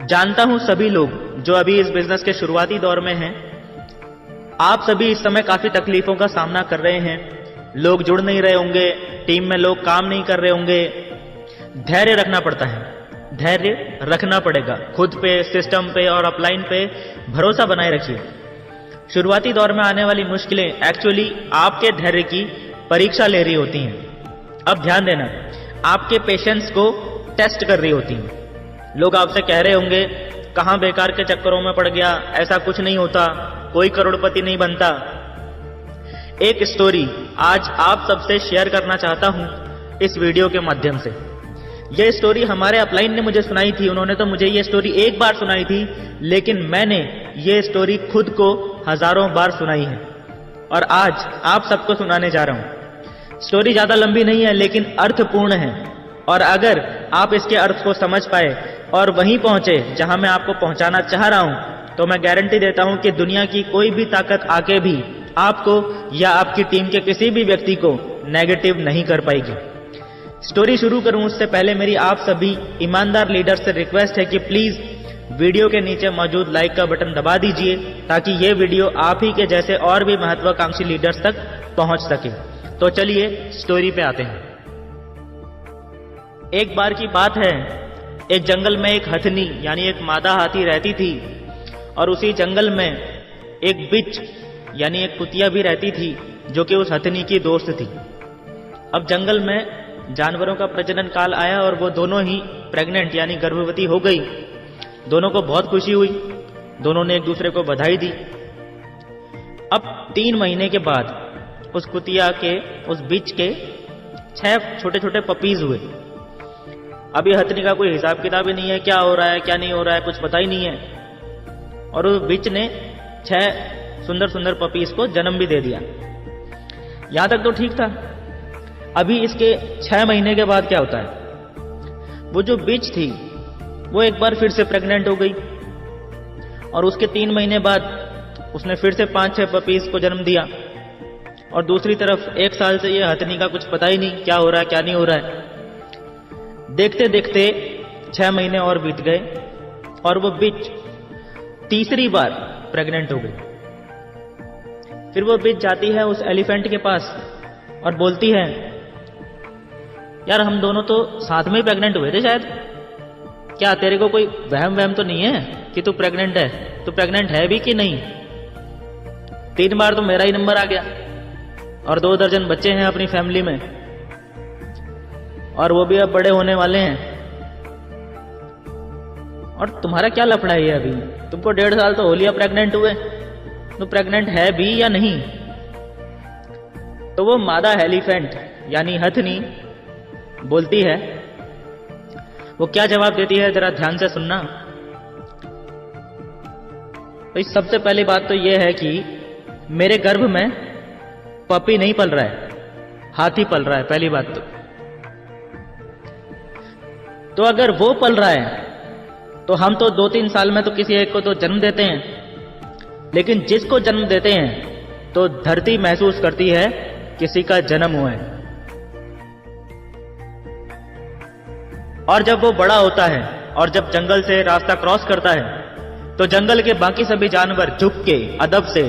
जानता हूं सभी लोग जो अभी इस बिजनेस के शुरुआती दौर में हैं, आप सभी इस समय काफी तकलीफों का सामना कर रहे हैं। लोग जुड़ नहीं रहे होंगे, टीम में लोग काम नहीं कर रहे होंगे। धैर्य रखना पड़ता है, धैर्य रखना पड़ेगा। खुद पे, सिस्टम पे और अपलाइन पे भरोसा बनाए रखिए। शुरुआती दौर में आने वाली मुश्किलें एक्चुअली आपके धैर्य की परीक्षा ले रही होती हैं। अब ध्यान देना, आपके पेशेंस को टेस्ट कर रही होती हैं। लोग आपसे कह रहे होंगे, कहां बेकार के चक्करों में पड़ गया, ऐसा कुछ नहीं होता, कोई करोड़पति नहीं बनता। एक स्टोरी आज आप सबसे शेयर करना चाहता हूं इस वीडियो के माध्यम से। यह स्टोरी हमारे अपलाइन ने मुझे सुनाई थी। उन्होंने तो मुझे यह स्टोरी एक बार सुनाई थी, लेकिन मैंने यह स्टोरी खुद को हजारों बार सुनाई है और आज आप सबको सुनाने जा रहा हूं। स्टोरी ज्यादा लंबी नहीं है, लेकिन अर्थपूर्ण है, और अगर आप इसके अर्थ को समझ पाए और वहीं पहुंचे जहां मैं आपको पहुंचाना चाह रहा हूं, तो मैं गारंटी देता हूं कि दुनिया की कोई भी ताकत आके भी आपको या आपकी टीम के किसी भी व्यक्ति को नेगेटिव नहीं कर पाएगी। स्टोरी शुरू करूं उससे पहले मेरी आप सभी ईमानदार लीडर से रिक्वेस्ट है कि प्लीज वीडियो के नीचे मौजूद लाइक का बटन दबा दीजिए, ताकि ये वीडियो आप ही के जैसे और भी महत्वाकांक्षी लीडर्स तक पहुंच सके। तो चलिए स्टोरी पे आते हैं। एक बार की बात है, एक जंगल में एक हथनी यानी एक मादा हाथी रहती थी, और उसी जंगल में एक बिच यानी एक कुतिया भी रहती थी, जो कि उस हथनी की दोस्त थी। अब जंगल में जानवरों का प्रजनन काल आया और वो दोनों ही प्रेग्नेंट यानी गर्भवती हो गई। दोनों को बहुत खुशी हुई, दोनों ने एक दूसरे को बधाई दी। अब 3 महीने के बाद उस कुतिया के, उस बिच के 6 छोटे छोटे पपीज हुए। अभी हथनी का कोई हिसाब किताब ही नहीं है, क्या हो रहा है क्या नहीं हो रहा है कुछ पता ही नहीं है, और उस बिच ने 6 सुंदर सुंदर पपीज को जन्म भी दे दिया। यहां तक तो ठीक था। अभी इसके 6 महीने के बाद क्या होता है, वो जो बिच थी वो एक बार फिर से प्रेग्नेंट हो गई, और उसके 3 महीने बाद उसने फिर से 5-6 पपीज को जन्म दिया। और दूसरी तरफ 1 साल से ये हथनी का कुछ पता ही नहीं क्या हो रहा है क्या नहीं हो रहा है। देखते देखते 6 महीने और बीत गए और वो बिच तीसरी बार प्रेग्नेंट हो गई। फिर वो बिच जाती है उस एलिफेंट के पास और बोलती है, यार हम दोनों तो साथ में ही प्रेग्नेंट हुए थे शायद, क्या तेरे को कोई वहम तो नहीं है कि तू प्रेग्नेंट है? तू प्रेग्नेंट है भी कि नहीं? 3 बार तो मेरा ही नंबर आ गया, और 2 दर्जन बच्चे हैं अपनी फैमिली में, और वो भी अब बड़े होने वाले हैं, और तुम्हारा क्या लफड़ा है ये? अभी तुमको 1.5 साल तो हो लिया प्रेग्नेंट हुए, तो प्रेग्नेंट है भी या नहीं? तो वो मादा एलिफेंट यानी हथनी बोलती है, वो क्या जवाब देती है जरा ध्यान से सुनना। तो इस सबसे पहली बात तो ये है कि मेरे गर्भ में पपी नहीं पल रहा है, हाथी पल रहा है। पहली बात तो अगर वो पल रहा है तो हम तो 2-3 साल में तो किसी एक को तो जन्म देते हैं, लेकिन जिसको जन्म देते हैं तो धरती महसूस करती है किसी का जन्म हुआ है। और जब वो बड़ा होता है और जब जंगल से रास्ता क्रॉस करता है, तो जंगल के बाकी सभी जानवर झुक के अदब से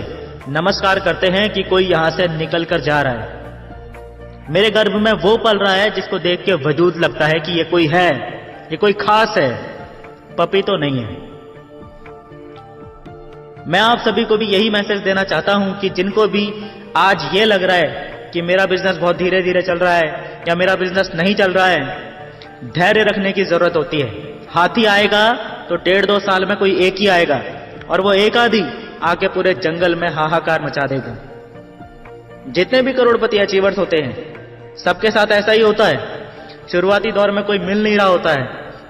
नमस्कार करते हैं कि कोई यहां से निकल कर जा रहा है। मेरे गर्भ में वो पल रहा है जिसको देख के वजूद लगता है कि ये कोई है, ये कोई खास है, पपी तो नहीं है। मैं आप सभी को भी यही मैसेज देना चाहता हूं कि जिनको भी आज ये लग रहा है कि मेरा बिजनेस बहुत धीरे धीरे चल रहा है या मेरा बिजनेस नहीं चल रहा है, धैर्य रखने की जरूरत होती है। हाथी आएगा तो 1.5-2 साल में कोई एक ही आएगा, और वो एक आधी आके पूरे जंगल में हाहाकार मचा देगा। जितने भी करोड़पति अचीवर्स होते हैं सबके साथ ऐसा ही होता है। शुरुआती दौर में कोई मिल नहीं रहा होता है,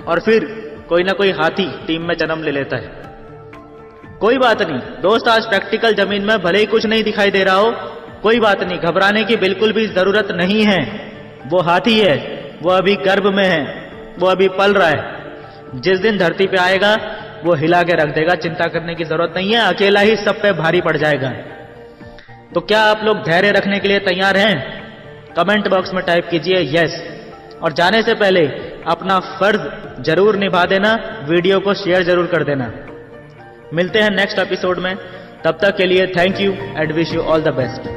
और फिर कोई ना कोई हाथी टीम में जन्म ले लेता है। कोई बात नहीं दोस्त, आज प्रैक्टिकल जमीन में भले ही कुछ नहीं दिखाई दे रहा हो, कोई बात नहीं, घबराने की बिल्कुल भी जरूरत नहीं है। वो हाथी है, वो अभी गर्भ में है, वो अभी पल रहा है। जिस दिन धरती पे आएगा वो हिला के रख देगा, चिंता करने की जरूरत नहीं है, अकेला ही सब पे भारी पड़ जाएगा। तो क्या आप लोग धैर्य रखने के लिए तैयार हैं? कमेंट बॉक्स में टाइप कीजिए यस। और जाने से पहले अपना फर्ज जरूर निभा देना, वीडियो को शेयर जरूर कर देना। मिलते हैं नेक्स्ट एपिसोड में, तब तक के लिए thank you and wish you all the best.